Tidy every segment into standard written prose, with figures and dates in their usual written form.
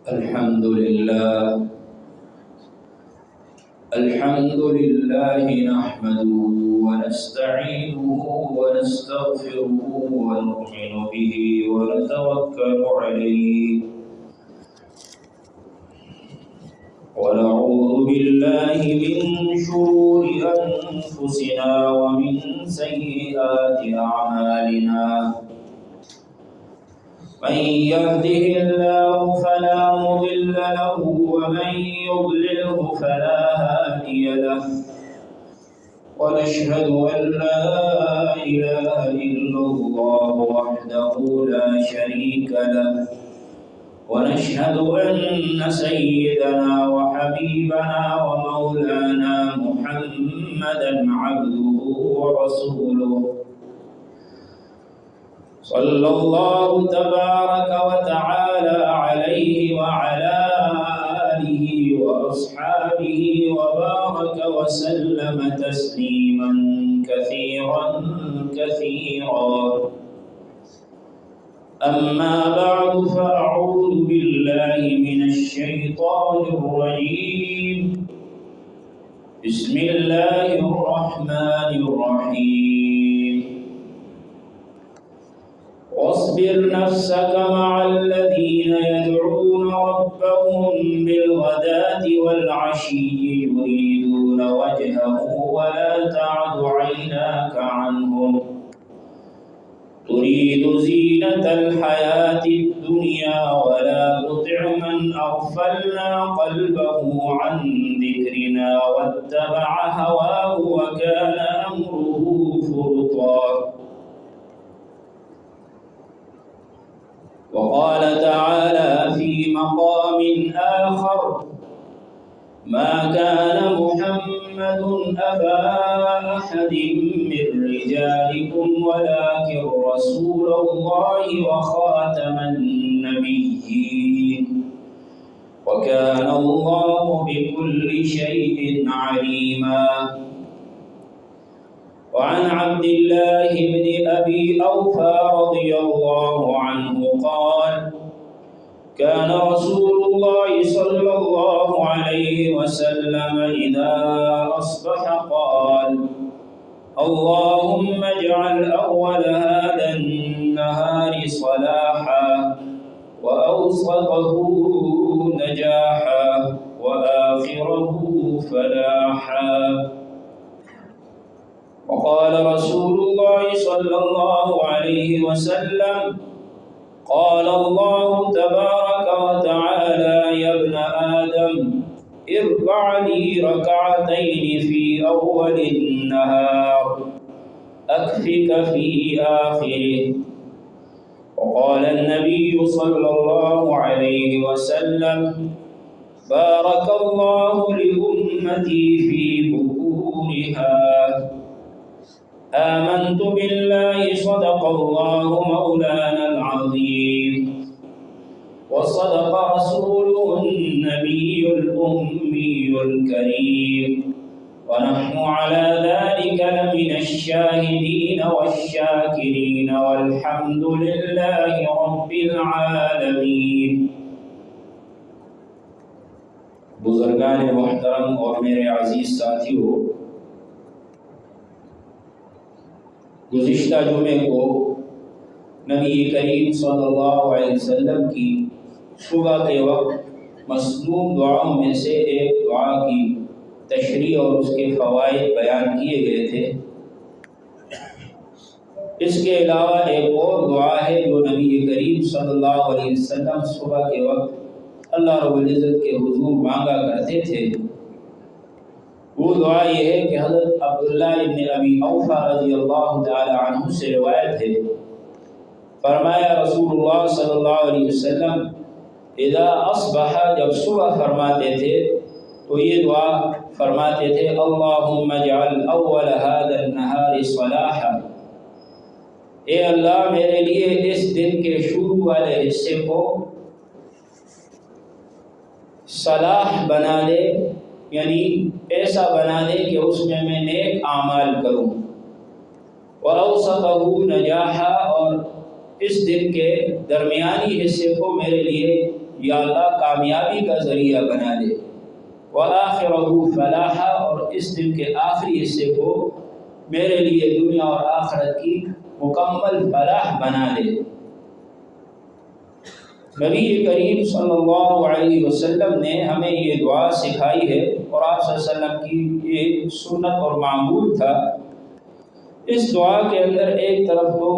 الحمد لله نحمده ونستعينه ونستغفره ونؤمن به ونتوكل عليه ونعوذ بالله من شرور أنفسنا ومن سيئات أعمالنا من يهده الله فلا مضل له ومن يضلله فلا هادي له ونشهد أن لا إله إلا الله وحده لا شريك له ونشهد أن سيدنا وحبيبنا ومولانا محمدا عبده ورسوله صلى الله تبارك وتعالى عليه وعلى آله وأصحابه وبارك وسلم تسليما كثيرا أما بعد فأعوذ بالله من الشيطان الرجيم بسم الله الرحمن الرحيم واصبر نفسك مع الذين يدعون ربهم بالغداة والعشي يريدون وجهه ولا تعد عيناك عنهم تريد زينة الحياة الدنيا ولا تطع من أغفلنا قلبه عن ذكرنا واتبع هواه وكان أمره فرطا وقال تعالى في مقام آخر ما كان محمد أبا أحد من رجالكم ولكن رسول الله وخاتم النبيين وكان الله بكل شيء عليما وعن عبد الله بن أبي أوفى رضي الله عنه قال كان رسول الله صلى الله عليه وسلم إذا أصبح قال اللهم اجعل أول هذا النهار صلاحا وأوسطه نجاحا وآخره فلاحا وقال رسول الله صلى الله عليه وسلم قال الله تبارك وتعالى يا ابن آدم اركع لي ركعتين في أول النهار أكفك في آخره وقال النبي صلى الله عليه وسلم بارك الله لأمتي في بكورها آمنت بالله صدق الله مولانا العظيم وصدق رسوله النبي الأمي الكريم ونحن على ذلك لمن الشاهدين والشاكرين والحمد لله رب العالمين بزرگان محترم اور میرے عزیز ساتھیوں، گزشتہ جمعے کو نبی کریم صلی اللہ علیہ وسلم کی صبح کے وقت مسنون دعاؤں میں سے ایک دعا کی تشریح اور اس کے فوائد بیان کیے گئے تھے۔ اس کے علاوہ ایک اور دعا ہے جو نبی کریم صلی اللہ علیہ وسلم صبح کے وقت اللہ رب العزت کے حضور مانگا کرتے تھے۔ وہ دعا یہ ہے کہ حضرت عبداللہ ابن ابی اوفا رضی اللہ تعالی عنہ سے روایت ہے، فرمایا رسول اللہ صلی اللہ علیہ وسلم اذا اصبح، جب صبح فرماتے تھے تو یہ دعا فرماتے تھے اللہم اجعل اول هذا النهار صلاحا، اے اللہ میرے لیے اس دن کے شروع والے حصے کو صلاح بنا دے، یعنی ایسا بنا دے کہ اس میں نیک اعمال کروں، وَأَوْسَطَهُ نَجَاحًا، اور اس دن کے درمیانی حصے کو میرے لیے یا اللہ کامیابی کا ذریعہ بنا دے، وآخرہ فلاح، اور اس دن کے آخری حصے کو میرے لیے دنیا اور آخرت کی مکمل فلاح بنا دے۔ نبی کریم صلی اللہ علیہ وسلم نے ہمیں یہ دعا سکھائی ہے، اور آپ صلی اللہ علیہ وسلم کی یہ سنت اور معمول تھا۔ اس دعا کے اندر ایک طرف تو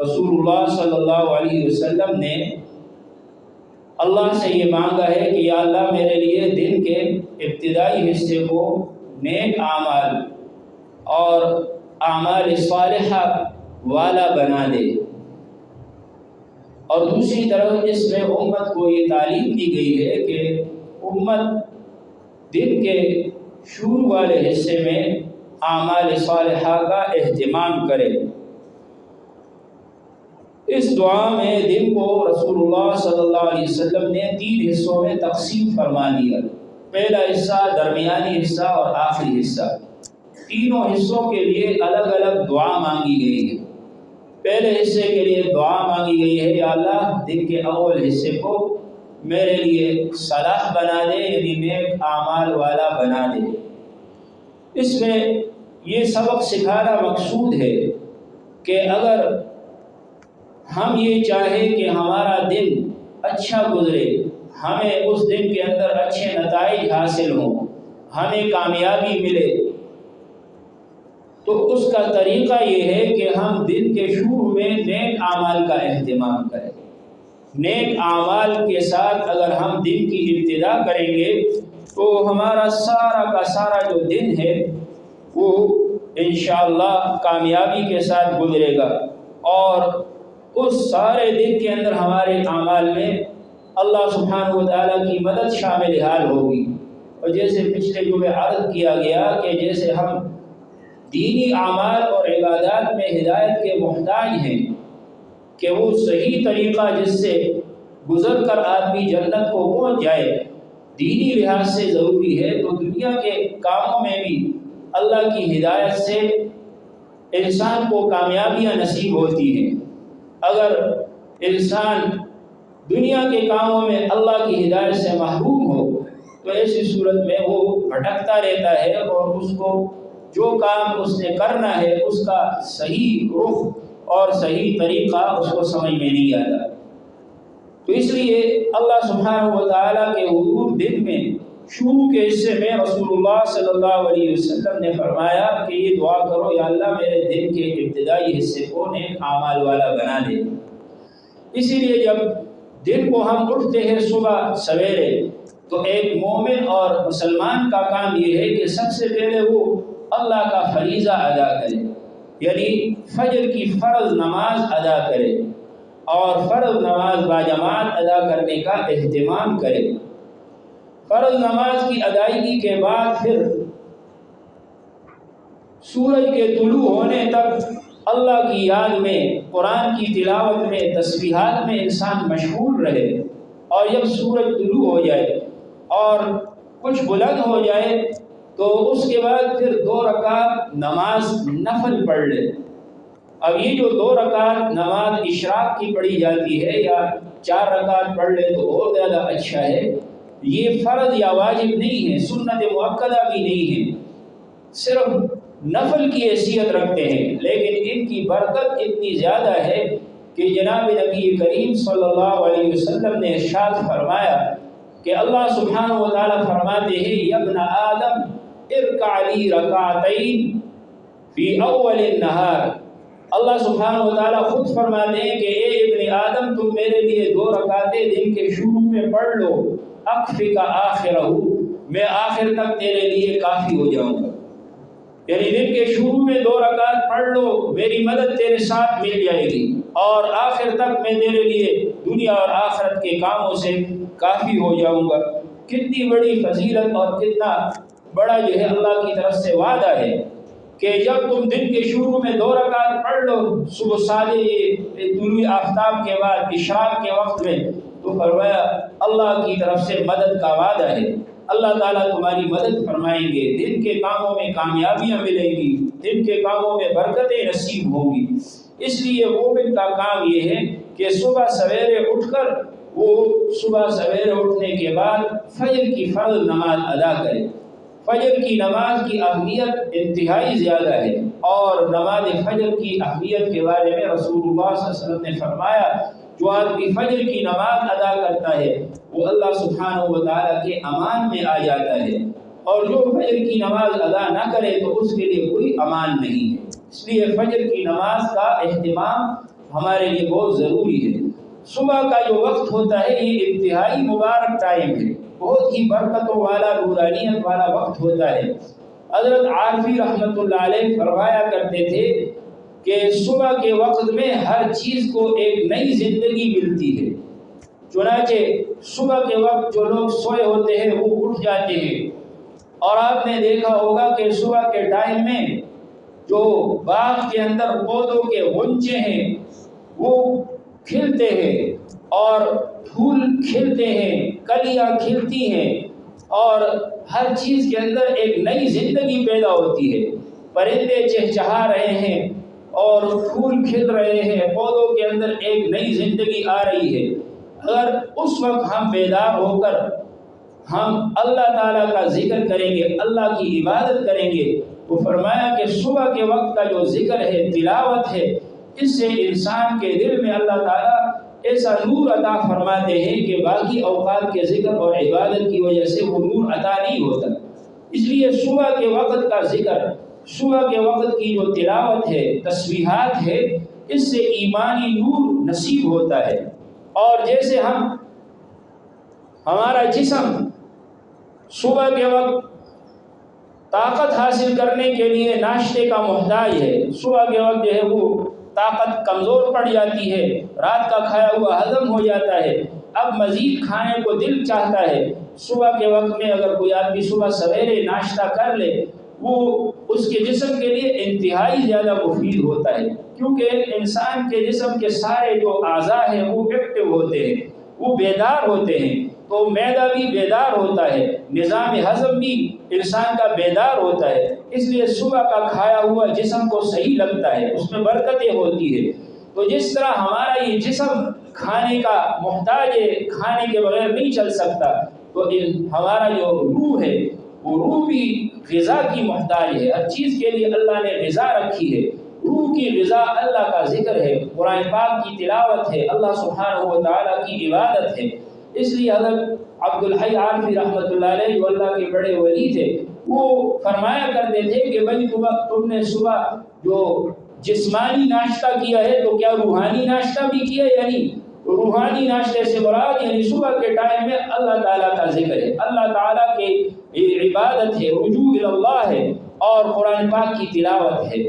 رسول اللہ صلی اللہ علیہ وسلم نے اللہ سے یہ مانگا ہے کہ یا اللہ میرے لیے دن کے ابتدائی حصے کو نیک اعمال اور اعمال صالحہ والا بنا دے، اور دوسری طرف اس میں امت کو یہ تعلیم دی گئی ہے کہ امت دن کے شروع والے حصے میں اعمال صالحہ کا اہتمام کرے۔ اس دعا میں دن کو رسول اللہ صلی اللہ علیہ وسلم نے 3 حصوں میں تقسیم فرما دیا، پہلا حصہ، درمیانی حصہ اور آخری حصہ۔ تینوں حصوں کے لیے الگ الگ دعا مانگی گئی ہے۔ پہلے حصے کے لیے دعا مانگی گئی ہے، یا اللہ دن کے اول حصے کو میرے لیے صلاح بنا دے، یعنی نیک اعمال والا بنا دے۔ اس میں یہ سبق سکھانا مقصود ہے کہ اگر ہم یہ چاہیں کہ ہمارا دن اچھا گزرے، ہمیں اس دن کے اندر اچھے نتائج حاصل ہوں، ہمیں کامیابی ملے، تو اس کا طریقہ یہ ہے کہ ہم دن کے شروع میں نیک اعمال کا اہتمام کریں۔ نیک اعمال کے ساتھ اگر ہم دن کی ابتدا کریں گے تو ہمارا سارا کا سارا جو دن ہے وہ انشاءاللہ کامیابی کے ساتھ گزرے گا، اور اس سارے دن کے اندر ہمارے اعمال میں اللہ سبحانہ و تعالیٰ کی مدد شامل حال ہوگی۔ اور جیسے پچھلے جمعے عرض کیا گیا کہ جیسے ہم دینی اعمال اور عبادات میں ہدایت کے محتاج ہیں کہ وہ صحیح طریقہ جس سے گزر کر آدمی جنت کو پہنچ جائے دینی لحاظ سے ضروری ہے، تو دنیا کے کاموں میں بھی اللہ کی ہدایت سے انسان کو کامیابیاں نصیب ہوتی ہیں۔ اگر انسان دنیا کے کاموں میں اللہ کی ہدایت سے محروم ہو تو ایسی صورت میں وہ بھٹکتا رہتا ہے، اور اس کو جو کام اس نے کرنا ہے اس کا صحیح رخ اور صحیح طریقہ اس کو سمجھ میں نہیں آتا۔ تو اس لیے اللہ سبحانہ و تعالیٰ کے حضور دن میں شروع کے حصے میں رسول اللہ صلی اللہ علیہ وسلم نے فرمایا کہ یہ دعا کرو، یا اللہ میرے دن کے ابتدائی حصے کو نیک اعمال والا بنا دے۔ اسی لیے جب دن کو ہم اٹھتے ہیں صبح سویرے تو ایک مومن اور مسلمان کا کام یہ ہے کہ سب سے پہلے وہ اللہ کا فریضہ ادا کرے، یعنی فجر کی فرض نماز ادا کرے، اور فرض نماز باجماعت ادا کرنے کا اہتمام کرے۔ فرض نماز کی ادائیگی کے بعد پھر سورج کے طلوع ہونے تک اللہ کی یاد میں، قرآن کی تلاوت میں، تسبیحات میں انسان مشغول رہے، اور جب سورج طلوع ہو جائے اور کچھ بلند ہو جائے تو اس کے بعد پھر 2 رکعت نماز نفل پڑھ لے۔ اب یہ جو 2 رکعت نماز اشراق کی پڑھی جاتی ہے، یا 4 رکعت پڑھ لے تو اور زیادہ اچھا ہے، یہ فرض یا واجب نہیں ہے، سنت مؤکدہ بھی نہیں ہے، صرف نفل کی حیثیت رکھتے ہیں، لیکن ان کی برکت اتنی زیادہ ہے کہ جناب نبی کریم صلی اللہ علیہ وسلم نے ارشاد فرمایا کہ اللہ سبحانہ و تعالیٰ فرماتے ہیں، یا ابن آدم ارکع لی رکعتین فی اول النہار۔ اللہ سبحانہ و تعالیٰ خود فرماتے ہیں کہ اے ابن آدم تم میرے لیے 2 رکعتیں دن کے شروع میں پڑھ لو، اکفک آخرہ، میں آخر تک تیرے لیے کافی ہو جاؤں گا۔ یعنی دن کے شروع میں 2 رکعت پڑھ لو، میری مدد تیرے ساتھ مل جائے گی، اور آخر تک میں تیرے لیے دنیا اور آخرت کے کاموں سے کافی ہو جاؤں گا۔ کتنی بڑی فضیلت اور کتنا بڑا جو ہے اللہ کی طرف سے وعدہ ہے کہ جب تم دن کے شروع میں 2 رکعت پڑھ لو صبح صادق طلوع آفتاب کے بعد اشراق کے وقت میں، تو فرمایا اللہ کی طرف سے مدد کا وعدہ ہے، اللہ تعالیٰ تمہاری مدد فرمائیں گے، دن کے کاموں میں کامیابیاں ملیں گی، دن کے کاموں میں برکتیں نصیب ہوں گی۔ اس لیے مومن کا کام یہ ہے کہ صبح سویرے اٹھ کر وہ صبح سویرے اٹھنے کے بعد فجر کی فرض نماز ادا کرے۔ فجر کی نماز کی اہمیت انتہائی زیادہ ہے، اور نماز فجر کی اہمیت کے بارے میں رسول اللہ صلی اللہ علیہ وسلم نے فرمایا جو آدمی فجر کی نماز ادا کرتا ہے وہ اللہ سبحانہ و تعالیٰ کے امان میں آ جاتا ہے، اور جو فجر کی نماز ادا نہ کرے تو اس کے لیے کوئی امان نہیں ہے۔ اس لیے فجر کی نماز کا اہتمام ہمارے لیے بہت ضروری ہے۔ صبح کا جو وقت ہوتا ہے یہ انتہائی مبارک ٹائم ہے، بہت ہی برکتوں والا نورانیت والا وقت ہوتا ہے۔ حضرت عارفی رحمۃ اللہ علیہ فرمایا کرتے تھے کہ صبح کے وقت میں ہر چیز کو ایک نئی زندگی ملتی ہے۔ چنانچہ صبح کے وقت جو لوگ سوئے ہوتے ہیں وہ اٹھ جاتے ہیں، اور آپ نے دیکھا ہوگا کہ صبح کے ٹائم میں جو باغ کے اندر پودوں کے غنچے ہیں وہ کھلتے ہیں، اور پھول کھلتے ہیں، کلیاں کھلتی ہیں، اور ہر چیز کے اندر ایک نئی زندگی پیدا ہوتی ہے۔ پرندے چہچہا رہے ہیں اور پھول کھل رہے ہیں، پودوں کے اندر ایک نئی زندگی آ رہی ہے۔ اگر اس وقت ہم بیدار ہو کر ہم اللہ تعالیٰ کا ذکر کریں گے، اللہ کی عبادت کریں گے، تو فرمایا کہ صبح کے وقت کا جو ذکر ہے، تلاوت ہے، اس سے انسان کے دل میں اللہ تعالیٰ ایسا نور عطا فرماتے ہیں کہ باقی اوقات کے ذکر اور عبادت کی وجہ سے وہ نور عطا نہیں ہوتا۔ اس لیے صبح کے وقت کا ذکر، صبح کے وقت کی جو تلاوت ہے، تسبیحات ہے، اس سے ایمانی نور نصیب ہوتا ہے۔ اور جیسے ہمارا جسم صبح کے وقت طاقت حاصل کرنے کے لیے ناشتے کا محتاج ہے، صبح کے وقت جو ہے وہ طاقت کمزور پڑ جاتی ہے، رات کا کھایا ہوا ہضم ہو جاتا ہے، اب مزید کھانے کو دل چاہتا ہے۔ صبح کے وقت میں اگر کوئی آدمی صبح سویرے ناشتہ کر لے وہ اس کے جسم کے لیے انتہائی زیادہ مفید ہوتا ہے، کیونکہ انسان کے جسم کے سارے جو اعضاء ہیں وہ ایکٹیو ہوتے ہیں، وہ بیدار ہوتے ہیں، تو معدہ بھی بیدار ہوتا ہے، نظام ہضم بھی انسان کا بیدار ہوتا ہے۔ اس لیے صبح کا کھایا ہوا جسم کو صحیح لگتا ہے، اس میں برکتیں ہوتی ہے۔ تو جس طرح ہمارا یہ جسم کھانے کا محتاج ہے، کھانے کے بغیر نہیں چل سکتا، تو ہمارا جو روح ہے وہ روح بھی غذا کی محتاج ہے۔ ہر چیز کے لیے اللہ نے غذا رکھی ہے، روح کی غذا اللہ کا ذکر ہے، قرآن پاک کی تلاوت ہے، اللہ سبحانہ و تعالیٰ کی عبادت ہے۔ اس لیے حضرت عبدالحی عارفی رحمۃ اللہ علیہ جو اللہ کے بڑے ولی تھے، وہ فرمایا کرتے تھے کہ بھائی تم نے صبح جو جسمانی ناشتہ کیا ہے تو کیا روحانی ناشتہ بھی کیا یا نہیں؟ روحانی ناشتے سے مراد یعنی صبح کے ٹائم میں اللہ تعالیٰ کا ذکر ہے، اللہ تعالیٰ کی عبادت ہے، رجوع اللہ ہے، اور قرآن پاک کی تلاوت ہے۔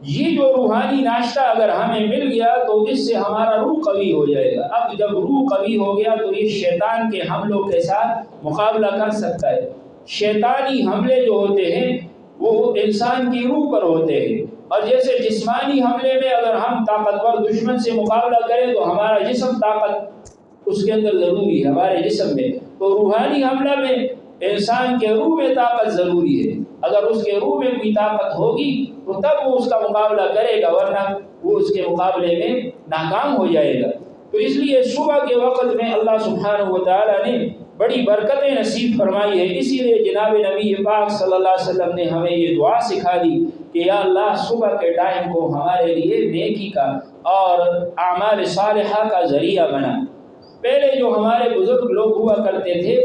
یہ جو روحانی ناشتہ اگر ہمیں مل گیا تو اس سے ہمارا روح قوی ہو جائے گا۔ اب جب روح قوی ہو گیا تو یہ شیطان کے حملوں کے ساتھ مقابلہ کر سکتا ہے۔ شیطانی حملے جو ہوتے ہیں وہ انسان کی روح پر ہوتے ہیں، اور جیسے جسمانی حملے میں اگر ہم طاقتور دشمن سے مقابلہ کریں تو ہمارا جسم طاقت اس کے اندر ضروری ہے، ہمارے جسم میں، تو روحانی حملہ میں انسان کے روح میں طاقت ضروری ہے۔ اگر اس کے روح میں کوئی طاقت ہوگی تو تب وہ اس کا مقابلہ کرے گا، ورنہ وہ اس کے مقابلے میں ناکام ہو جائے گا۔ تو اس لیے صبح کے وقت میں اللہ سبحانہ و تعالیٰ نے بڑی برکتیں نصیب فرمائی ہے۔ اسی لیے جناب نبی پاک صلی اللہ علیہ وسلم نے ہمیں یہ دعا سکھا دی کہ یا اللہ صبح کے ٹائم کو ہمارے لیے نیکی کا اور اعمال صالحہ کا ذریعہ بنا۔ پہلے جو ہمارے بزرگ لوگ ہوا کرتے تھے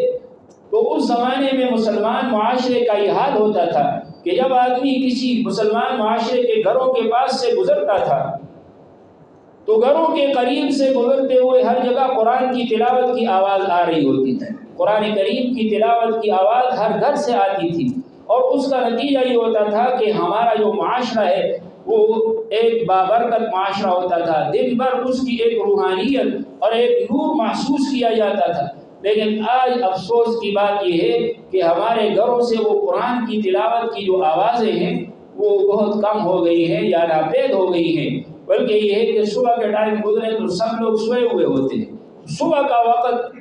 تو اس زمانے میں مسلمان معاشرے کا یہ حال ہوتا تھا کہ جب آدمی کسی مسلمان معاشرے کے گھروں کے پاس سے گزرتا تھا تو گھروں کے قریب سے گزرتے ہوئے ہر جگہ قرآن کی تلاوت کی آواز آ رہی ہوتی تھی، قرآن کریم کی تلاوت کی آواز ہر گھر سے آتی تھی، اور اس کا نتیجہ یہ ہوتا تھا کہ ہمارا جو معاشرہ ہے وہ ایک بابرکت معاشرہ ہوتا تھا، دن بھر اس کی ایک روحانیت اور ایک نور محسوس کیا جاتا تھا۔ لیکن آج افسوس کی بات یہ ہے کہ ہمارے گھروں سے وہ قرآن کی تلاوت کی جو آوازیں ہیں وہ بہت کم ہو گئی ہیں یا ناپید ہو گئی ہیں، بلکہ یہ ہے کہ صبح کے ٹائم گزرے تو سب لوگ سوئے ہوئے ہوتے ہیں۔ صبح کا وقت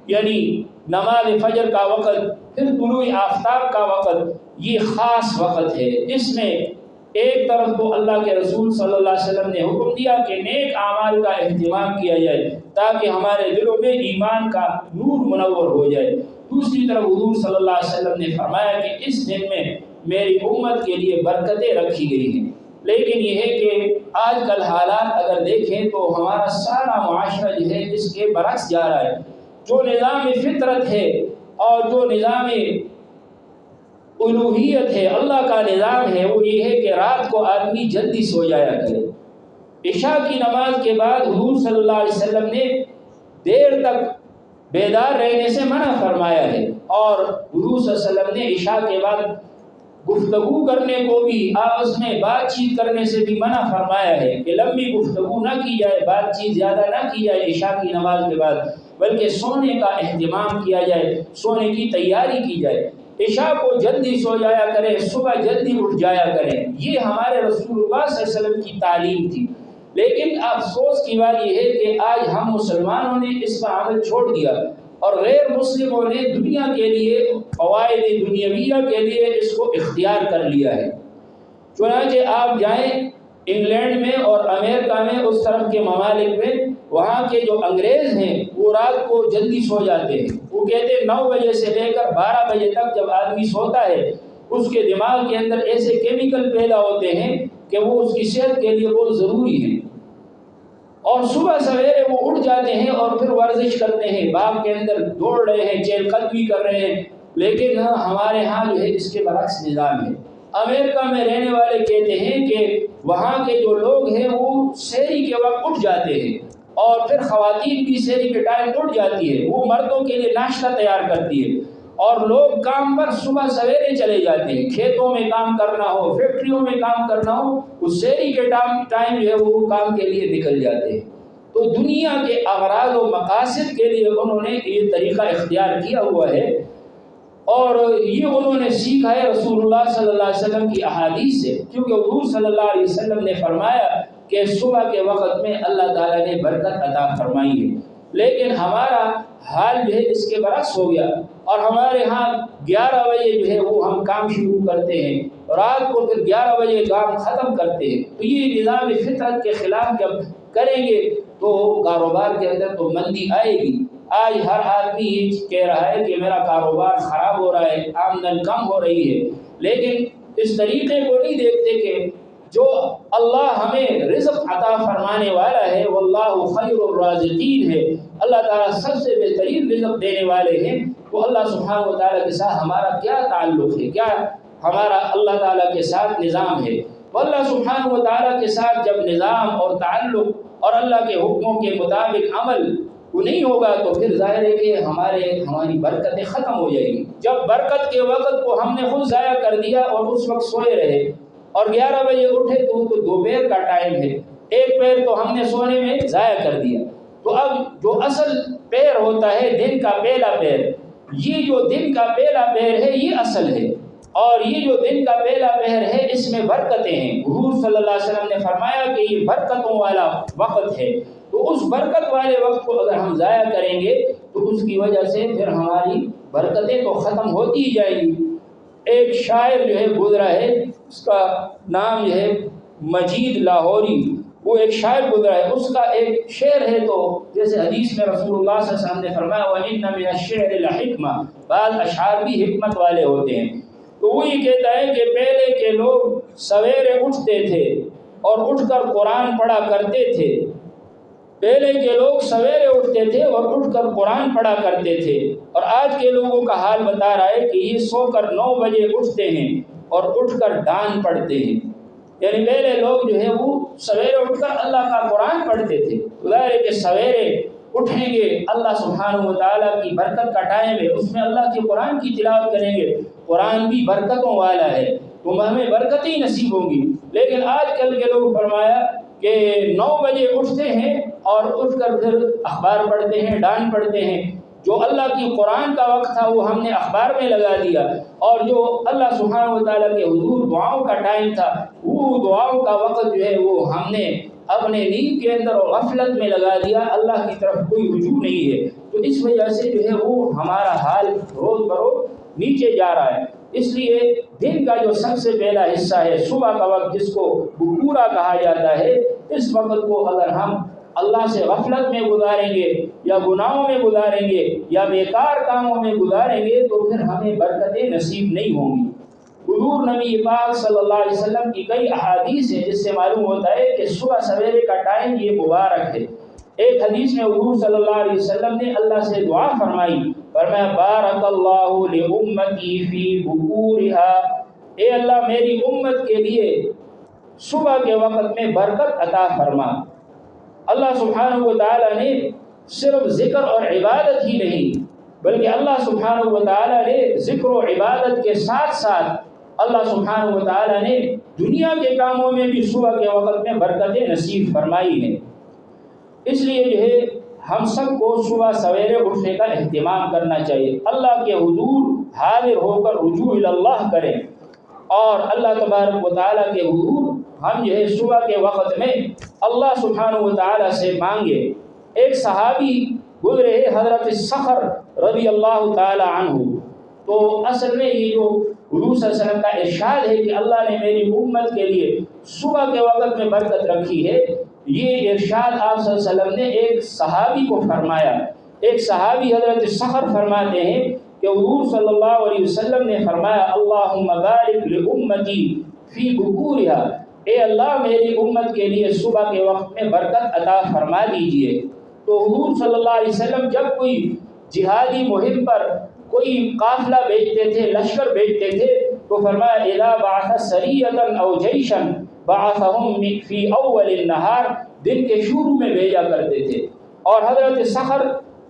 یعنی نماز فجر کا وقت، پھر طلوع آفتاب کا وقت، یہ خاص وقت ہے، اس میں ایک طرف تو اللہ کے رسول صلی اللہ علیہ وسلم نے حکم دیا کہ نیک اعمال کا اہتمام کیا جائے تاکہ ہمارے دلوں میں ایمان کا نور منور ہو جائے، دوسری طرف حضور صلی اللہ علیہ وسلم نے فرمایا کہ اس دن میں میری امت کے لیے برکتیں رکھی گئی ہیں۔ لیکن یہ ہے کہ آج کل حالات اگر دیکھیں تو ہمارا سارا معاشرہ جو ہے اس کے برعکس جا رہا ہے۔ جو نظام فطرت ہے اور جو نظام الوہیت ہے، اللہ کا نظام ہے، وہ یہ ہے کہ رات کو آدمی جلدی سو جایا کرے۔ عشاء کی نماز کے بعد حضور صلی اللہ علیہ وسلم نے دیر تک بیدار رہنے سے منع فرمایا ہے، اور حضور صلی اللہ علیہ وسلم نے عشاء کے بعد گفتگو کرنے کو بھی، آپس میں بات چیت کرنے سے بھی منع فرمایا ہے کہ لمبی گفتگو نہ کی جائے، بات چیت زیادہ نہ کی جائے عشاء کی نماز کے بعد، بلکہ سونے کا اہتمام کیا جائے، سونے کی تیاری کی جائے۔ عشاء کو جلدی سو جایا کریں، صبح جلدی اٹھ جایا کریں، یہ ہمارے رسول اللہ صلی اللہ علیہ وسلم کی تعلیم تھی۔ لیکن افسوس کی بات یہ ہے کہ آج ہم مسلمانوں نے اس کا عمل چھوڑ دیا، اور غیر مسلموں نے دنیا کے لیے، فوائد دنیاویہ کے لیے اس کو اختیار کر لیا ہے۔ چنانچہ آپ جائیں انگلینڈ میں اور امریکہ میں، اس طرف کے ممالک میں، وہاں کے جو انگریز ہیں وہ رات کو جلدی سو جاتے ہیں۔ وہ کہتے ہیں 9 بجے سے لے کر 12 بجے تک جب آدمی سوتا ہے اس کے دماغ کے اندر ایسے کیمیکل پیدا ہوتے ہیں کہ وہ اس کی صحت کے لیے بہت ضروری ہے، اور صبح سویرے وہ اٹھ جاتے ہیں اور پھر ورزش کرتے ہیں، باغ کے اندر دوڑ رہے ہیں، چہل قدمی کر رہے ہیں۔ لیکن ہمارے ہاں جو ہے اس کے برعکس نظام ہے۔ امریکہ میں رہنے والے کہتے ہیں کہ وہاں کے جو لوگ ہیں وہ سحری کے وقت اٹھ جاتے ہیں، اور پھر خواتین بھی سحری کے ٹائم اٹھ جاتی ہے، وہ مردوں کے لیے ناشتہ تیار کرتی ہے، اور لوگ کام پر صبح سویرے چلے جاتے ہیں، کھیتوں میں کام کرنا ہو، فیکٹریوں میں کام کرنا ہو، اس سحری کے ٹائم جو ہے وہ کام کے لیے نکل جاتے ہیں۔ تو دنیا کے اغراض و مقاصد کے لیے انہوں نے یہ طریقہ اختیار کیا ہوا ہے، اور یہ انہوں نے سیکھا ہے رسول اللہ صلی اللہ علیہ وسلم کی احادیث سے، کیونکہ حضور صلی اللہ علیہ وسلم نے فرمایا کہ صبح کے وقت میں اللہ تعالیٰ نے برکت عطا فرمائی ہے۔ لیکن ہمارا حال جو ہے اس کے برعکس ہو گیا، اور ہمارے ہاں 11 بجے جو ہے وہ ہم کام شروع کرتے ہیں، رات کو پھر 11 بجے کام ختم کرتے ہیں۔ تو یہ نظام فطرت کے خلاف جب کریں گے تو کاروبار کے اندر تو مندی آئے گی۔ آج ہر آدمی یہ کہہ رہا ہے کہ میرا کاروبار خراب ہو رہا ہے، آمدن کم ہو رہی ہے، لیکن اس طریقے کو نہیں دیکھتے کہ جو اللہ ہمیں رزق عطا فرمانے والا ہے، واللہ خیر الرازقین ہے، اللہ تعالیٰ سب سے بہترین رزق دینے والے ہیں۔ تو اللہ سبحانہ و تعالیٰ کے ساتھ ہمارا کیا تعلق ہے، کیا ہمارا اللہ تعالیٰ کے ساتھ نظام ہے؟ اللہ سبحانہ و تعالیٰ کے ساتھ جب نظام اور تعلق اور اللہ کے حکموں کے مطابق عمل وہ نہیں ہوگا تو پھر ظاہر ہے کہ ہماری برکتیں ختم ہو جائیں گی۔ جب برکت کے وقت کو ہم نے خود ضائع کر دیا اور اس وقت سوئے رہے اور 11 بجے اٹھے تو وہ تو دوپہر کا ٹائم ہے، ایک پیر تو ہم نے سونے میں ضائع کر دیا۔ تو اب جو اصل پیر ہوتا ہے دن کا پہلا پیر، یہ جو دن کا پہلا پیر ہے یہ اصل ہے، اور یہ جو دن کا پہلا پہر ہے اس میں برکتیں ہیں۔ حضور صلی اللہ علیہ وسلم نے فرمایا کہ یہ برکتوں والا وقت ہے، تو اس برکت والے وقت کو اگر ہم ضائع کریں گے تو اس کی وجہ سے پھر ہماری برکتیں تو ختم ہوتی ہی جائیں گی۔ ایک شاعر جو ہے گزرا ہے، اس کا نام جو ہے مجید لاہوری، وہ ایک شاعر گزرا ہے، اس کا ایک شعر ہے، تو جیسے حدیث میں رسول اللہ صلی اللہ علیہ وسلم نے فرمایا وَإِنَّ مِنَ الشِّعْرِ لَحِکْمَةً، بعض اشعار بھی حکمت والے ہوتے ہیں۔ تو وہ یہ کہتا ہے کہ پہلے کے لوگ سویرے اٹھتے تھے اور اٹھ کر قرآن پڑھا کرتے تھے، پہلے کے لوگ سویرے اٹھتے تھے اور اٹھ کر قرآن پڑھا کرتے تھے، اور آج کے لوگوں کا حال بتا رہا ہے کہ یہ سو کر 9 بجے اٹھتے ہیں اور اٹھ کر ڈان پڑھتے ہیں۔ یعنی پہلے لوگ جو ہے وہ سویرے اٹھ کر اللہ کا قرآن پڑھتے تھے، ظاہر ہے کہ سویرے اٹھیں گے، اللہ سبحانہ و تعالیٰ کی برکت کا ٹائم ہے، اس میں اللہ کے قرآن کی تلاوت کریں گے، قرآن بھی برکتوں والا ہے تو ہمیں برکتیں نصیب ہوں گی۔ لیکن آج کل کے لوگ فرمایا کہ 9 بجے اٹھتے ہیں اور اٹھ کر پھر اخبار پڑھتے ہیں، ڈان پڑھتے ہیں، جو اللہ کی قرآن کا وقت تھا وہ ہم نے اخبار میں لگا دیا، اور جو اللہ سبحانہ و تعالیٰ کے حضور دعاؤں کا ٹائم تھا وہ دعاؤں کا وقت جو ہے وہ ہم نے اپنے نیند کے اندر اور غفلت میں لگا دیا، اللہ کی طرف کوئی رجوع نہیں ہے۔ تو اس وجہ سے جو ہے وہ ہمارا حال روز بروز نیچے جا رہا ہے۔ اس لیے دن کا جو سب سے پہلا حصہ ہے صبح کا وقت، جس کو بکورا کہا جاتا ہے، اس وقت کو اگر ہم اللہ سے غفلت میں گزاریں گے یا گناہوں میں گزاریں گے یا بیکار کاموں میں گزاریں گے تو پھر ہمیں برکتیں نصیب نہیں ہوں گی۔ حضور نبی پاک صلی اللہ علیہ وسلم کی کئی احادیث ہیں جس سے معلوم ہوتا ہے کہ صبح سویرے کا ٹائم یہ مبارک ہے۔ ایک حدیث میں حضور صلی اللہ علیہ وسلم نے اللہ سے دعا فرمائی، فرمایا بارک اللہ لامتی فی بکورها، اے اللہ میری امت کے لیے صبح کے وقت میں برکت عطا فرما۔ اللہ سبحانہ و تعالی نے صرف ذکر اور عبادت ہی نہیں بلکہ اللہ سبحانہ و تعالی نے ذکر و عبادت کے ساتھ ساتھ اللہ سبحانہ و تعالی نے دنیا کے کاموں میں بھی صبح کے وقت میں برکتیں نصیب فرمائی ہیں۔ اس لیے جو ہے ہم سب کو صبح سویرے اٹھنے کا اہتمام کرنا چاہیے، اللہ کے حضور حاضر ہو کر رجوع اللہ کریں اور اللہ تبارک و تعالیٰ کے حضور ہم جو ہے صبح کے وقت میں اللہ سبحانہ و تعالیٰ سے مانگے۔ ایک صحابی گزرے حضرت صخر رضی اللہ تعالی عنہ، تو اصل میں یہ جو حضور صلی اللہ علیہ وسلم کا ارشاد ہے کہ اللہ نے میری امت کے لیے صبح کے وقت میں برکت رکھی ہے، یہ ارشاد آپ صلی اللہ علیہ وسلم نے ایک صحابی کو فرمایا۔ ایک صحابی حضرت صخر فرماتے ہیں کہ حضور صلی اللہ علیہ وسلم نے فرمایا اللہم بارک لامتی فی بکورها، اے اللہ میری امت کے لیے صبح کے وقت میں برکت عطا فرما دیجئے۔ تو حضور صلی اللہ علیہ وسلم جب کوئی جہادی مہم پر کوئی قافلہ بھیجتے تھے، لشکر بھیجتے تھے، تو فرمایا اذا بعث سریۃ او جیشا بعثهم فی اول النہار، دن کے شروع میں بھیجا کرتے تھے۔ اور حضرت صخر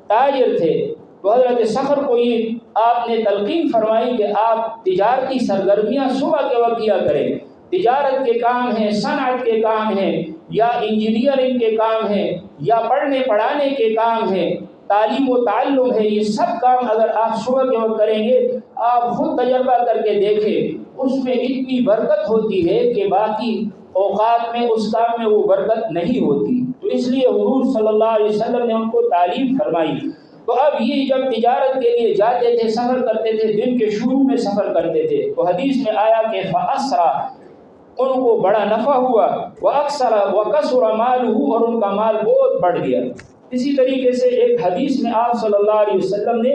تاجر تھے، تو حضرت صخر کو یہ آپ نے تلقین فرمائی کہ آپ تجارتی سرگرمیاں صبح کے وقت کیا کریں۔ تجارت کے کام ہیں، صنعت کے کام ہیں، یا انجینئرنگ کے کام ہیں، یا پڑھنے پڑھانے کے کام ہیں، تعلیم و تعلم ہے، یہ سب کام اگر آپ صبح کے وقت کریں گے، آپ خود تجربہ کر کے دیکھیں، اس میں اتنی برکت ہوتی ہے کہ باقی اوقات میں اس کام میں وہ برکت نہیں ہوتی۔ تو اس لیے حضور صلی اللہ علیہ وسلم نے ان کو تعلیم فرمائی۔ تو اب یہ جب تجارت کے لیے جاتے تھے، سفر کرتے تھے، دن کے شروع میں سفر کرتے تھے، تو حدیث میں آیا کہ فَأَسْرَا، ان کو بڑا نفع ہوا، وَأَكْسَرَ وَكَسُرَ مَالُهُ، اور ان کا مال بہت بڑھ گیا۔ اسی طریقے سے ایک حدیث میں آپ صلی اللہ علیہ وسلم نے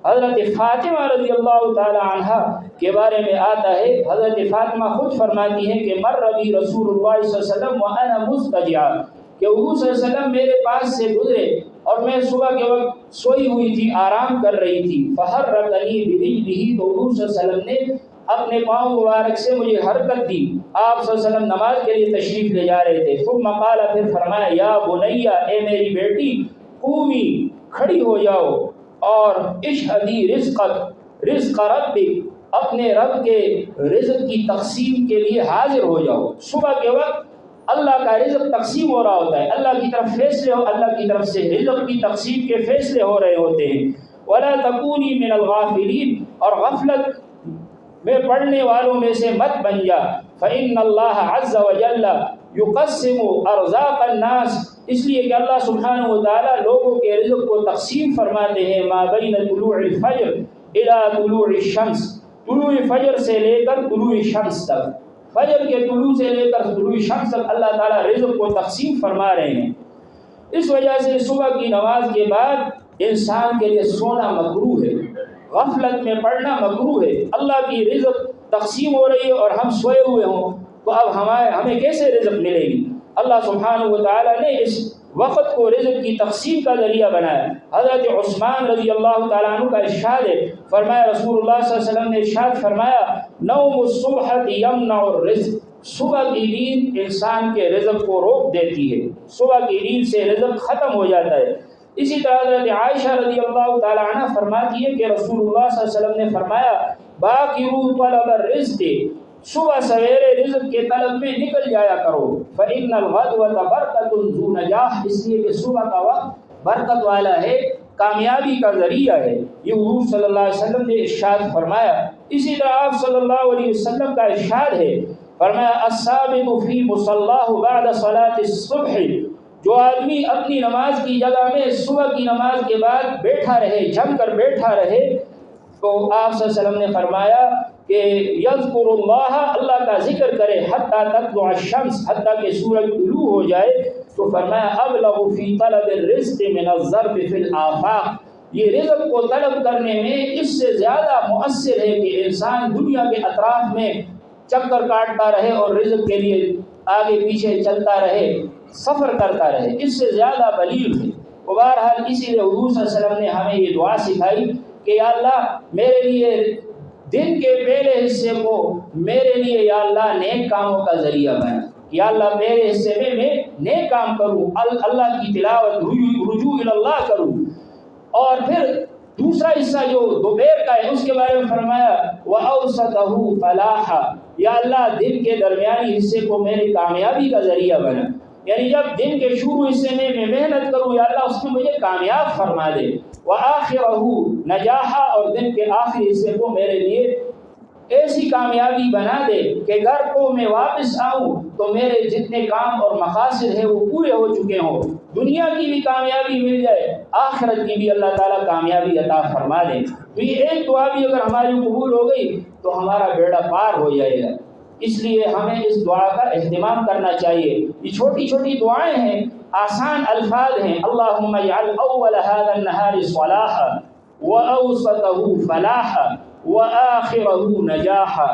حضرت فاطمہ رضی اللہ تعالی عنہا کے بارے میں آتا ہے، حضرت فاطمہ خود فرماتی ہیں کہ مر ربی رسول اللہ صلی اللہ علیہ وسلم وَأَنَا مُضْطَجِعَةٌ، کہ حضور صلی اللہ علیہ وسلم میرے پاس سے گزرے اور میں صبح کے وقت سوئی ہوئی تھی، آرام کر رہی تھی، فَحَرَّكَنِي بِرِجْلِهِ، تو حضور صلی اللہ علیہ وسلم نے اپنے پاؤں مبارک سے مجھے حرکت دی۔ آپ صلی اللہ علیہ وسلم نماز کے لیے تشریف لے جا رہے تھے، ثم قال، پھر فرمایا یا بنیا، اے میری بیٹی، قومی، کھڑی ہو جاؤ، اور اشہدی رزق ربک، اپنے رب کے رزق کی تقسیم کے لیے حاضر ہو جاؤ۔ صبح کے وقت اللہ کا رزق تقسیم ہو رہا ہوتا ہے، اللہ کی طرف فیصلے ہو، اللہ کی طرف سے رزق کی تقسیم کے فیصلے ہو رہے ہوتے ہیں۔ ولا تکونی من الغافلین، اور غفلت میں پڑھنے والوں میں سے مت بن جا۔ فإن اللہ عز وجل یقسم ارزاق الناس، اس لیے کہ اللہ سبحانہ و تعالیٰ لوگوں کے رزق کو تقسیم فرماتے ہیں، ما بین طلوع الفجر الی طلوع الشمس، طلوع فجر سے لے کر طلوع شمس تک، فجر کے طلوع سے لے کر طلوع شمس تک اللہ تعالیٰ رزق کو تقسیم فرما رہے ہیں۔ اس وجہ سے صبح کی نماز کے بعد انسان کے لیے سونا مکروہ ہے، غفلت میں پڑھنا مکروہ ہے۔ اللہ کی رزق تقسیم ہو رہی ہے اور ہم سوئے ہوئے ہوں تو اب ہمیں کیسے رزق ملے گی؟ اللہ سبحانہ و تعالیٰ نے اس وقت کو رزق کی تقسیم کا ذریعہ بنایا۔ حضرت عثمان رضی اللہ تعالیٰ عنہ کا ارشاد ہے، فرمایا رسول اللہ صلی اللہ علیہ وسلم نے ارشاد فرمایا نوم الصبح یمنع الرزق، صبح کی نیند انسان کے رزق کو روک دیتی ہے، صبح کی نیند سے رزق ختم ہو جاتا ہے۔ اسی طرح حضرت عائشہ رضی اللہ تعالیٰ عنہ فرماتی ہے کہ رسول اللہ صلی اللہ علیہ وسلم نے فرمایا باکروا طلب الرزق، صبح سویرے رزق کے طلب میں نکل جایا کرو، فإن الغدوة برکۃ ذو نجاح، اس لیے کہ صبح کا وقت برکت والا ہے، کامیابی کا ذریعہ ہے۔ یہ حضور صلی اللہ علیہ وسلم نے ارشاد فرمایا۔ اسی طرح آپ صلی اللہ علیہ وسلم کا ارشاد ہے، فرمایا الثابت فی مصلاہ بعد صلاة الصبح، جو آدمی اپنی نماز کی جگہ میں صبح کی نماز کے بعد بیٹھا رہے، جم کر بیٹھا رہے، تو آپ صلی اللہ علیہ وسلم نے فرمایا کہ یذکر اللہ، اللہ کا ذکر کرے حتی تطلع الشمس، حتیٰ کہ سورج طلوع ہو جائے. تو فرمایا ابلغ فی طلب الرزق من الضرب فی الآفاق، یہ رزق کو طلب کرنے میں اس سے زیادہ مؤثر ہے کہ انسان دنیا کے اطراف میں چکر کاٹتا رہے اور رزق کے لیے آگے پیچھے چلتا رہے، سفر کرتا رہے، اس سے زیادہ بلیغ ہے. و بہرحال اسی لیے حضور صلی اللہ علیہ وسلم نے ہمیں یہ دعا سکھائی کہ یا اللہ میرے لیے دن کے پہلے حصے کو میرے لیے یا اللہ نیک کاموں کا ذریعہ بنا، یا اللہ میرے حصے میں نیک کام کروں، اللہ کی تلاوت، رجوع اللہ کروں. اور پھر دوسرا حصہ جو دوپہر کا ہے اس کے بارے میں فرمایا وَأَوْسَطَهُ فَلَاحًا، یا اللہ دن کے درمیانی حصے کو میری کامیابی کا ذریعہ بنا. یعنی جب دن کے شروع حصے میں محنت کروں یا اللہ اس میں مجھے کامیاب فرما دے. وَآخِرَهُ نَجَاحًا، اور دن کے آخری حصے کو میرے لیے ایسی کامیابی بنا دے کہ گھر کو میں واپس آؤں تو میرے جتنے کام اور مقاصد ہیں وہ پورے ہو چکے ہوں، دنیا کی بھی کامیابی مل جائے، آخرت کی بھی اللہ تعالیٰ کامیابی عطا فرما دے. تو یہ ایک دعا بھی اگر ہماری قبول ہو گئی تو ہمارا بیڑا پار ہو جائے گا. اس لیے ہمیں اس دعا کا اہتمام کرنا چاہیے. یہ چھوٹی چھوٹی دعائیں ہیں، آسان الفاظ ہیں. اللہم اجعل اول هذا النہار صلاحا وأوسطه فلاحا وآخرہ نجاحا.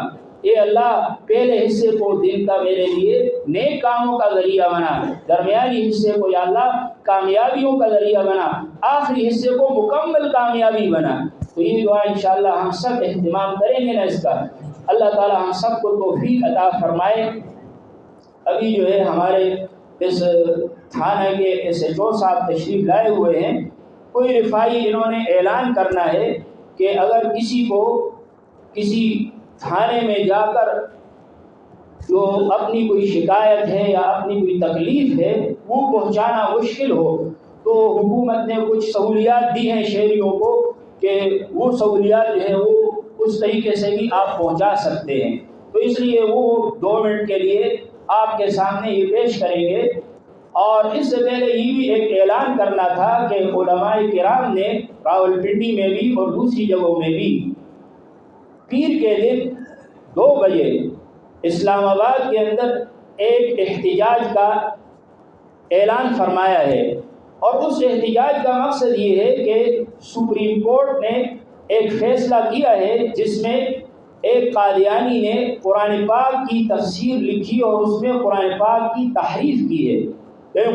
اے اللہ پہلے حصے کو دن کا میرے لیے نیک کاموں کا ذریعہ بنا، درمیانی حصے کو یا اللہ کامیابیوں کا ذریعہ بنا، آخری حصے کو مکمل کامیابی بنا. تو یہ دعا انشاءاللہ ہم سب اہتمام کریں گے نا اس کا. اللہ تعالی ہم سب کو توفیق عطا فرمائے. ابھی جو ہے ہمارے اس تھانہ کے SHO صاحب تشریف لائے ہوئے ہیں. کوئی رفائی انہوں نے اعلان کرنا ہے کہ اگر کسی کو کسی تھانے میں جا کر جو اپنی کوئی شکایت ہے یا اپنی کوئی تکلیف ہے وہ پہنچانا مشکل ہو تو حکومت نے کچھ سہولیات دی ہیں شہریوں کو کہ وہ سہولیات جو ہے وہ اس طریقے سے بھی آپ پہنچا سکتے ہیں. تو اس لیے وہ 2 منٹ کے لیے آپ کے سامنے یہ پیش کریں گے. اور اس سے پہلے یہ بھی ایک اعلان کرنا تھا کہ علماء کرام نے راولپنڈی میں بھی اور دوسری جگہوں میں بھی پیر کے دن 2 بجے اسلام آباد کے اندر ایک احتجاج کا اعلان فرمایا ہے. اور اس احتجاج کا مقصد یہ ہے کہ سپریم کورٹ نے ایک فیصلہ کیا ہے جس میں ایک قادیانی نے قرآن پاک کی تفسیر لکھی اور اس میں قرآن پاک کی تحریف کی ہے.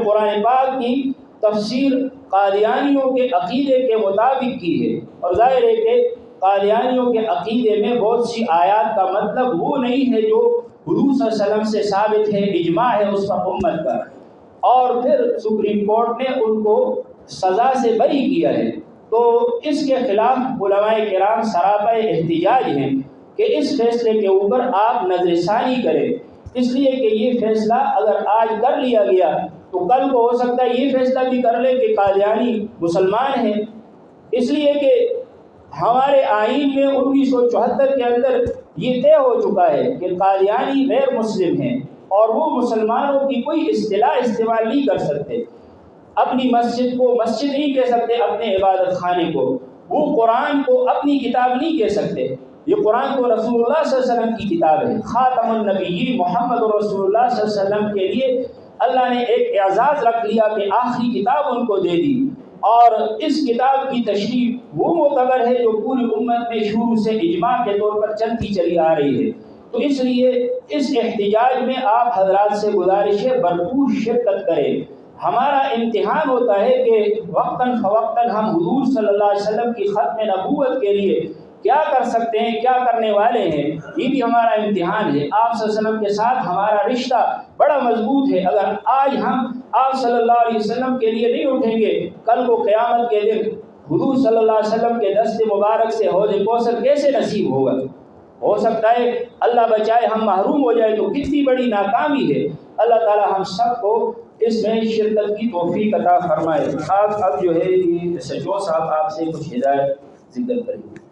قرآن پاک کی تفسیر قادیانیوں کے عقیدے کے مطابق کی ہے. اور ظاہر ہے کہ قادیانیوں کے عقیدے میں بہت سی آیات کا مطلب وہ نہیں ہے جو حضور صلی اللہ علیہ وسلم سے ثابت ہے، اجماع ہے اس پر امت کا. اور پھر سپریم کورٹ نے ان کو سزا سے بری کیا ہے. تو اس کے خلاف علماء کرام سراپا احتجاج ہیں کہ اس فیصلے کے اوپر آپ نظر ثانی کریں. اس لیے کہ یہ فیصلہ اگر آج کر لیا گیا تو کل کو ہو سکتا ہے یہ فیصلہ بھی کر لے کہ قادیانی مسلمان ہیں. اس لیے کہ ہمارے آئین میں 1974 کے اندر یہ طے ہو چکا ہے کہ قادیانی غیر مسلم ہیں اور وہ مسلمانوں کی کوئی اصطلاح استعمال نہیں کر سکتے. اپنی مسجد کو مسجد نہیں کہہ سکتے، اپنے عبادت خانے کو. وہ قرآن کو اپنی کتاب نہیں کہہ سکتے. یہ قرآن کو رسول اللہ صلی اللہ علیہ وسلم کی کتاب ہے. خاتم النبیین محمد رسول اللہ صلی اللہ علیہ وسلم کے لیے اللہ نے ایک اعزاز رکھ لیا کہ آخری کتاب ان کو دے دی. اور اس کتاب کی تشریح وہ معتبر ہے جو پوری امت میں شروع سے اجماع کے طور پر چلتی چلی آ رہی ہے. تو اس لیے اس احتجاج میں آپ حضرات سے گزارش ہے بھرپور شرکت کریں. ہمارا امتحان ہوتا ہے کہ وقتاً فوقتاً ہم حضور صلی اللہ علیہ وسلم کی ختم نبوت کے لیے کیا کر سکتے ہیں، کیا کرنے والے ہیں. یہ بھی ہمارا امتحان ہے. آپ صلی اللہ علیہ وسلم کے ساتھ ہمارا رشتہ بڑا مضبوط ہے. اگر آج ہم آپ صلی اللہ علیہ وسلم کے لیے نہیں اٹھیں گے، کل کو قیامت کے دن حضور صلی اللہ علیہ وسلم کے دست مبارک سے حوض کوثر کیسے نصیب ہوگا؟ ہو سکتا ہے اللہ بچائے ہم محروم ہو جائے تو کتنی بڑی ناکامی ہے. اللہ تعالی ہم سب کو اس میں شرکت کی توفیق عطا فرمائے. اب جو ہے SHO صاحب آپ سے کچھ ہدایت ذکر کریں گے.